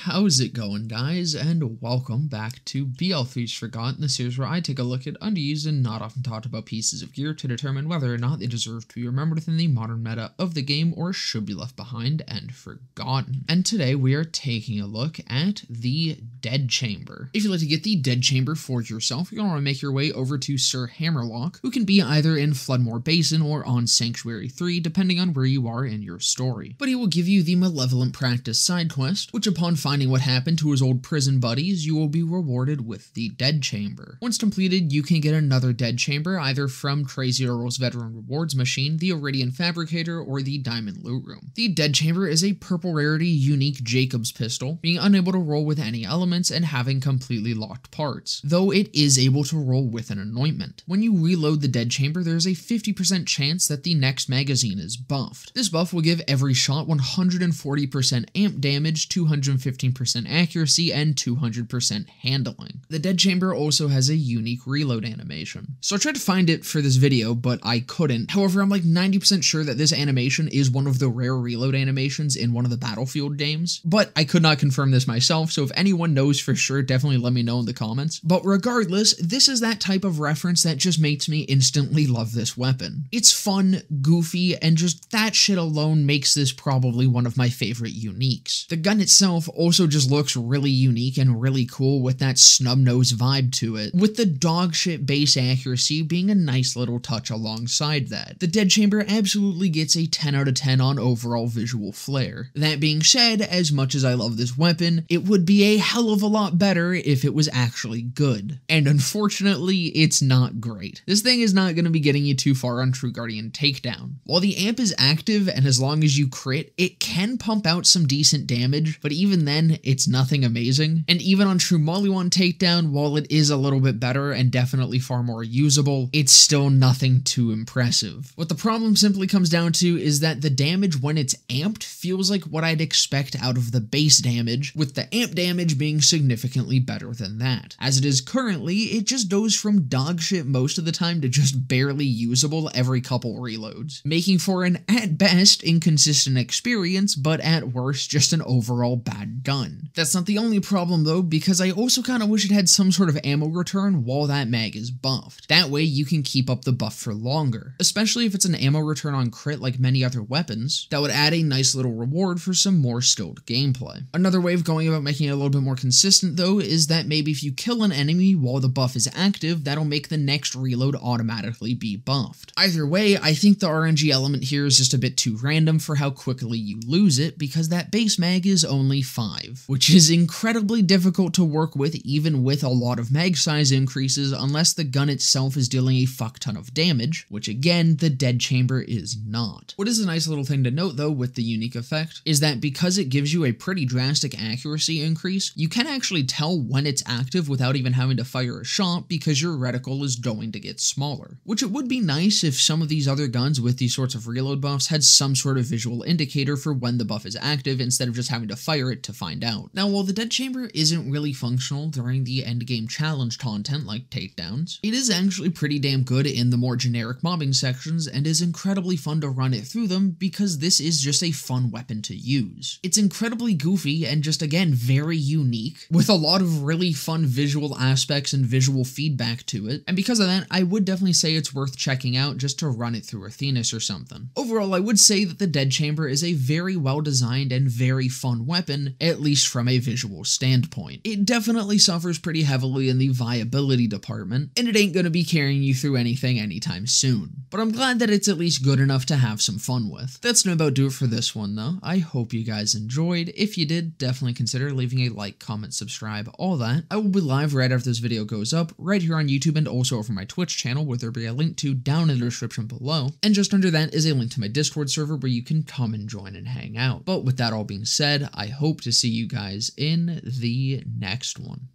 How's it going, guys, and welcome back to BL3's Forgotten, the series where I take a look at underused and not often talked about pieces of gear to determine whether or not they deserve to be remembered within the modern meta of the game or should be left behind and forgotten. And today we are taking a look at the Dead Chamber. If you'd like to get the Dead Chamber for yourself, you're going to want to make your way over to Sir Hammerlock, who can be either in Floodmoor Basin or on Sanctuary 3, depending on where you are in your story. But he will give you the Malevolent Practice side quest, which upon finding what happened to his old prison buddies, you will be rewarded with the Dead Chamber. Once completed, you can get another Dead Chamber either from Crazy Earl's Veteran Rewards Machine, the Iridian Fabricator, or the Diamond Loot Room. The Dead Chamber is a purple-rarity unique Jakob's pistol, being unable to roll with any elements and having completely locked parts, though it is able to roll with an anointment. When you reload the Dead Chamber, there is a 50% chance that the next magazine is buffed. This buff will give every shot 140% amp damage, 215% accuracy, and 200% handling. The Dead Chamber also has a unique reload animation. So I tried to find it for this video, but I couldn't. However, I'm like 90% sure that this animation is one of the rare reload animations in one of the Battlefield games, but I could not confirm this myself, so if anyone knows for sure, definitely let me know in the comments. But regardless, this is that type of reference that just makes me instantly love this weapon. It's fun, goofy, and just that shit alone makes this probably one of my favorite uniques. The gun itself also just looks really unique and really cool with that snub-nose vibe to it, with the dogshit base accuracy being a nice little touch alongside that. The Dead Chamber absolutely gets a 10 out of 10 on overall visual flair. That being said, as much as I love this weapon, it would be a hell of a lot better if it was actually good. And unfortunately, it's not great. This thing is not going to be getting you too far on True Guardian Takedown. While the amp is active and as long as you crit, it can pump out some decent damage, but even then, it's nothing amazing. And even on True Maliwan Takedown, while it is a little bit better and definitely far more usable, it's still nothing too impressive. What the problem simply comes down to is that the damage when it's amped feels like what I'd expect out of the base damage, with the amp damage being significantly better than that. As it is currently, it just goes from dogshit most of the time to just barely usable every couple reloads, making for an at best inconsistent experience, but at worst just an overall bad gun. That's not the only problem though, because I also kind of wish it had some sort of ammo return while that mag is buffed. That way you can keep up the buff for longer, especially if it's an ammo return on crit like many other weapons. That would add a nice little reward for some more skilled gameplay. Another way of going about making it a little bit more consistent though is that maybe if you kill an enemy while the buff is active, that'll make the next reload automatically be buffed. Either way, I think the RNG element here is just a bit too random for how quickly you lose it, because that base mag is only 5, which is incredibly difficult to work with even with a lot of mag size increases unless the gun itself is dealing a fuck ton of damage, which again, the Dead Chamber is not. What is a nice little thing to note though with the unique effect is that because it gives you a pretty drastic accuracy increase, you can actually tell when it's active without even having to fire a shot because your reticle is going to get smaller. Which it would be nice if some of these other guns with these sorts of reload buffs had some sort of visual indicator for when the buff is active instead of just having to fire it to find out. Now, while the Dead Chamber isn't really functional during the endgame challenge content like takedowns, it is actually pretty damn good in the more generic mobbing sections and is incredibly fun to run it through them because this is just a fun weapon to use. It's incredibly goofy and just again very unique, with a lot of really fun visual aspects and visual feedback to it, and because of that, I would definitely say it's worth checking out just to run it through Athenas or something. Overall, I would say that the Dead Chamber is a very well designed and very fun weapon, at least from a visual standpoint. It definitely suffers pretty heavily in the viability department, and it ain't gonna be carrying you through anything anytime soon. But I'm glad that it's at least good enough to have some fun with. That's gonna about do it for this one though. I hope you guys enjoyed. If you did, definitely consider leaving a like, comment, subscribe, all that. I will be live right after this video goes up, right here on YouTube and also over my Twitch channel, where there'll be a link to down in the description below. And just under that is a link to my Discord server where you can come and join and hang out. But with that all being said, I hope to see you guys in the next one.